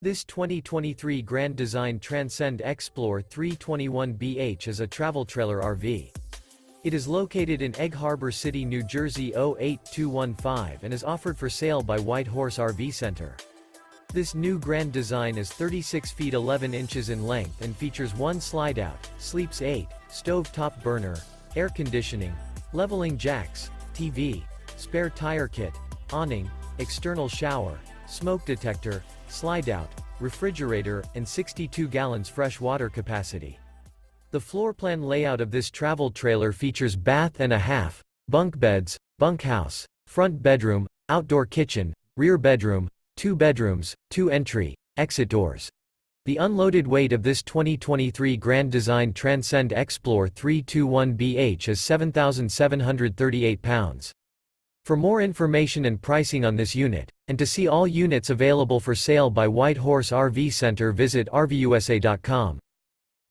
This 2023 Grand Design Transcend Xplor 321BH is a travel trailer RV. It is located in Egg Harbor City, New Jersey 08215 and is offered for sale by White Horse RV Center. This new Grand Design is 36 feet 11 inches in length and features one slide-out, sleeps 8, stove-top burner, air conditioning, leveling jacks, TV, spare tire kit, awning, external shower, smoke detector, slide-out, refrigerator, and 62 gallons fresh water capacity. The floor plan layout of this travel trailer features bath and a half, bunk beds, bunkhouse, front bedroom, outdoor kitchen, rear bedroom, 2 bedrooms, 2 entry, exit doors. The unloaded weight of this 2023 Grand Design Transcend Xplor 321BH is 7,738 pounds. For more information and pricing on this unit, and to see all units available for sale by White Horse RV Center, visit RVUSA.com.